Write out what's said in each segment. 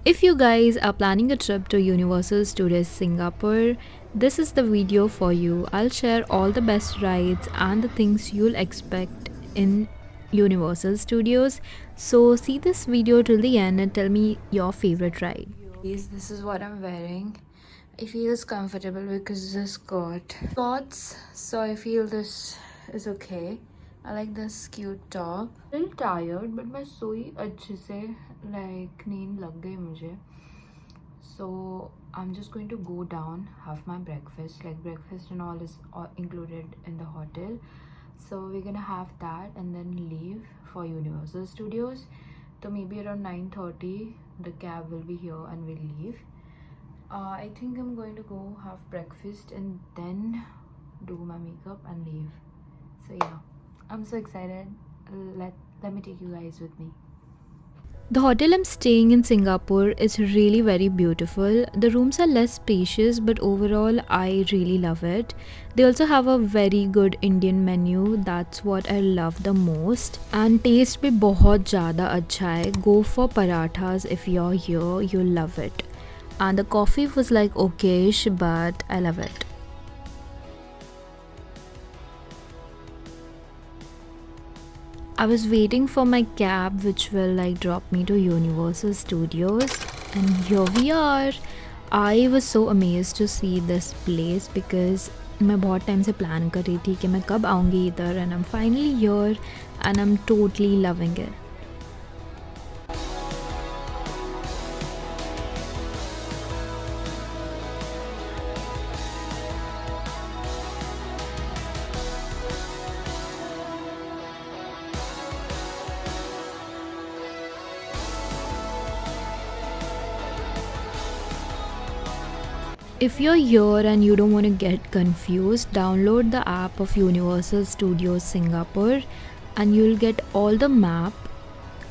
If you guys are planning a trip to Universal Studios Singapore, this is the video for you. I'll share all the best rides and the things you'll expect in Universal Studios. So see this video till the end and tell me your favorite ride. This is what I'm wearing. I feel it's comfortable because it's a skirt. Shorts, so I feel this is okay. I like this cute top. Little tired, but मैं सोई अच्छे से, like नींद लग गई मुझे. So I'm just going to go down, have my breakfast. Like breakfast and all is included in the hotel. So we're gonna have that and then leave for Universal Studios. So maybe around 9:30 the cab will be here and we'll leave. I think I'm going to go have breakfast and then do my makeup and leave. So yeah, I'm so excited. Let me take you guys with me. The hotel I'm staying in Singapore is really very beautiful. The rooms are less spacious, but overall I really love it. They also have a very good Indian menu. That's what I love the most. And taste भी बहुत ज़्यादा अच्छा है. Go for parathas if you're here. You'll love it. And the coffee was like okayish, but I love it. I was waiting for my cab which will like drop me to Universal Studios, and here we are. I was so amazed to see this place because मैं बहुत time से plan कर रही थी कि मैं कब आऊँगी इधर, and I'm finally here and I'm totally loving it. If you're here and you don't want to get confused, download the app of Universal Studios Singapore and you'll get all the map,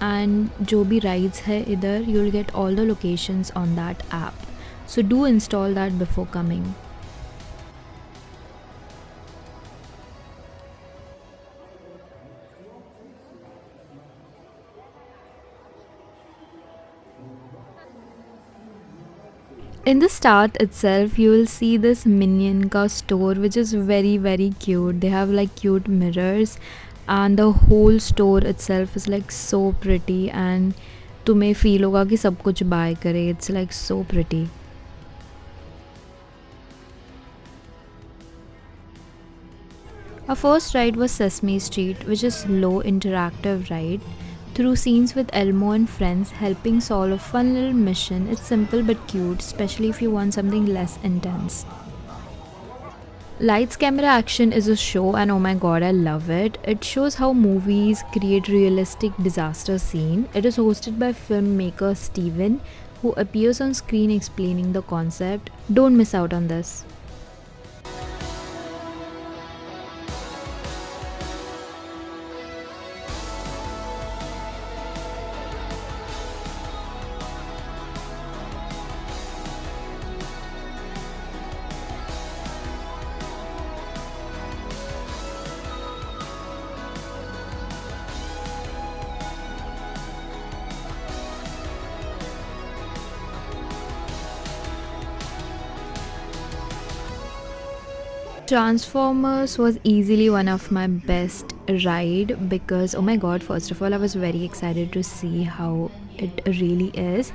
and जो भी rides है इधर, you'll get all the locations on that app. So do install that before coming. In the start itself, you will see this Minion ka store, which is very cute. They have like cute mirrors, and the whole store itself is like so pretty. And तुम्हें feel होगा कि सब कुछ buy करे. It's like so pretty. Our first ride was Sesame Street, which is low interactive ride. Through scenes with Elmo and friends helping solve a fun little mission. It's simple but cute, especially if you want something less intense. Lights Camera Action is a show, and oh my god, I love it. It shows how movies create realistic disaster scene. It is hosted by filmmaker Steven, who appears on screen explaining the concept. Don't miss out on this. Transformers was easily one of my best ride because oh my god, first of all I was very excited to see how it really is,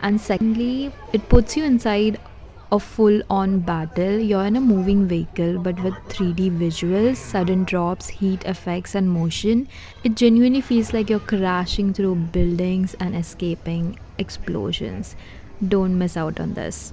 and secondly it puts you inside a full on battle. You're in a moving vehicle but with 3D visuals, sudden drops, heat effects and motion. It genuinely feels like you're crashing through buildings and escaping explosions. Don't miss out on this.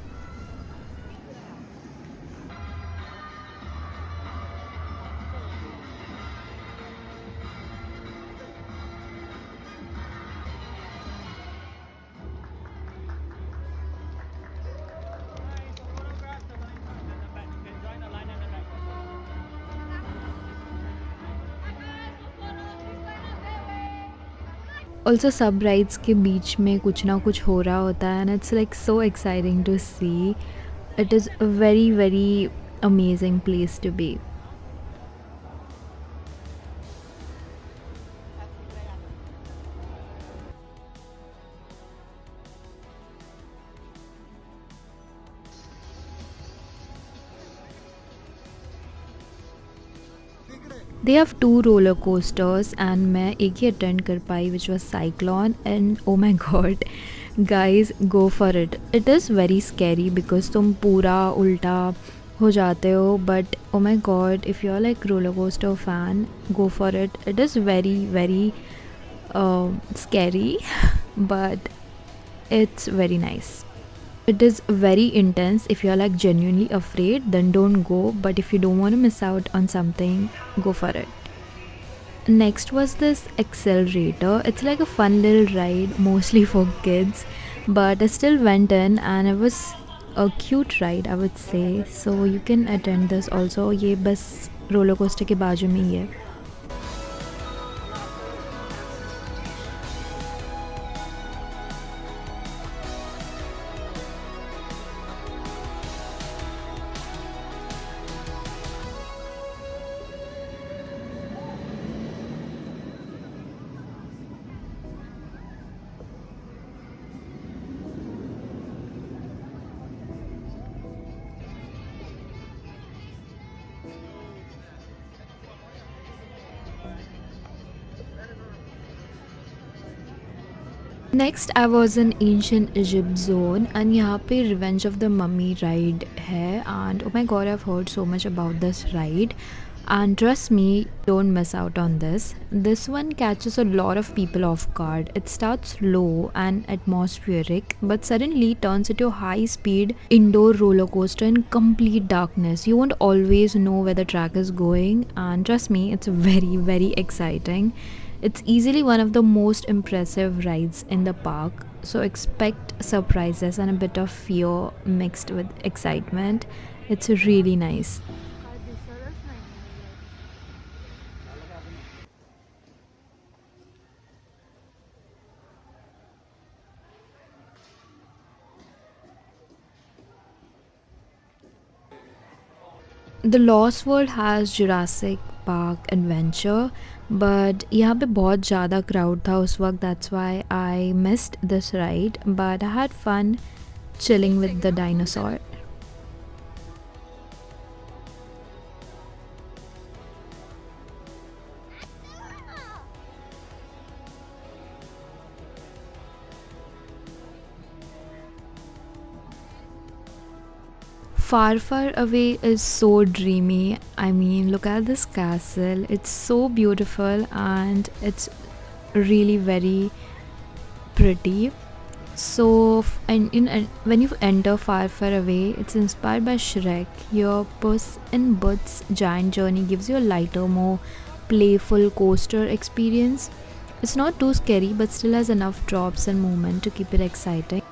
Also सब rides के बीच में कुछ ना कुछ हो रहा होता है, and it's like so exciting to see. It is a very amazing place to be. They have two roller coasters and मैं एक ही attend कर पाई, which was Cyclone, and oh my god, guys, go for it. It is very scary because तुम पूरा उल्टा हो जाते हो, but oh my god, if you're like roller coaster fan, go for it. It is very very scary, but it's very nice. It is very intense. If you're like genuinely afraid, then don't go, but if you don't want to miss out on something, go for it. Next was this accelerator. It's like a fun little ride, mostly for kids, but I still went in and it was a cute ride, I would say. So you can attend this also. ये बस roller coaster के बाजू में ही है. Next I was in ancient Egypt zone and यहाँ पे revenge of the mummy ride है and oh my God I have heard so much about this ride and trust me, don't miss out on this one catches a lot of people off guard. It starts low and atmospheric but suddenly turns into a high speed indoor roller coaster in complete darkness. You won't always know where the track is going, and trust me, it's very very exciting. It's easily one of the most impressive rides in the park, so expect surprises and a bit of fear mixed with excitement. It's really nice. The Lost World has Jurassic Park Adventure, but यहाँ पे बहुत ज़्यादा crowd था उस वक्त, that's why I missed this ride, but I had fun chilling with the dinosaur. Far Far Away is so dreamy. I mean, look at this castle. It's so beautiful and it's really very pretty. So, and when you enter Far Far Away, it's inspired by Shrek. Your Puss in Boots giant journey gives you a lighter, more playful coaster experience. It's not too scary, but still has enough drops and movement to keep it exciting.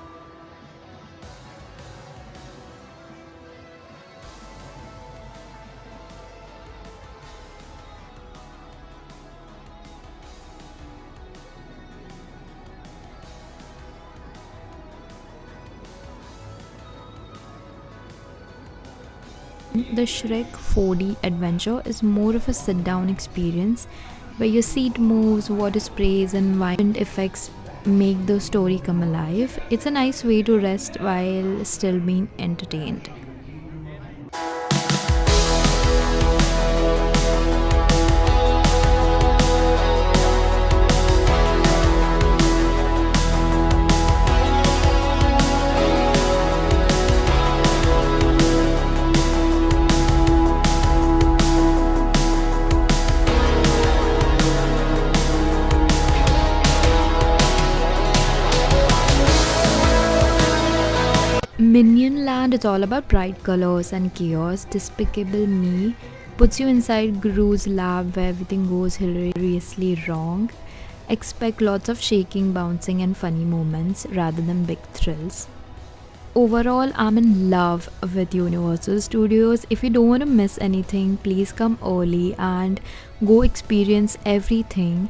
The Shrek 4D adventure is more of a sit down experience where your seat moves, water sprays, and wind effects make the story come alive. It's a nice way to rest while still being entertained. Minion Land is all about bright colors and chaos. Despicable Me puts you inside Gru's lab where everything goes hilariously wrong. Expect lots of shaking, bouncing, and funny moments rather than big thrills. Overall, I'm in love with Universal Studios. If you don't want to miss anything, please come early and go experience everything.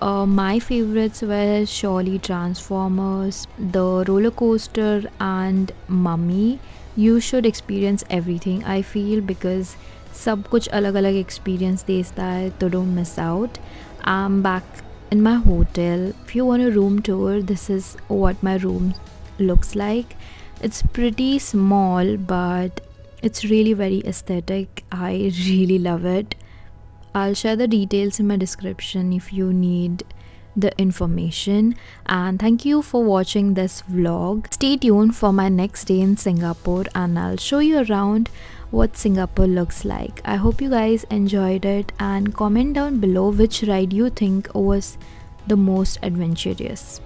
My favorites were surely Transformers, the roller coaster, and Mummy. You should experience everything, I feel, because सब कुछ अलग अलग experience देता है, तो don't miss out. I'm back in my hotel. If you want a room tour, this is what my room looks like. It's pretty small, but it's really very aesthetic. I really love it. I'll share the details in my description if you need the information. And thank you for watching this vlog. Stay tuned for my next day in Singapore and I'll show you around what Singapore looks like. I hope you guys enjoyed it, and comment down below which ride you think was the most adventurous.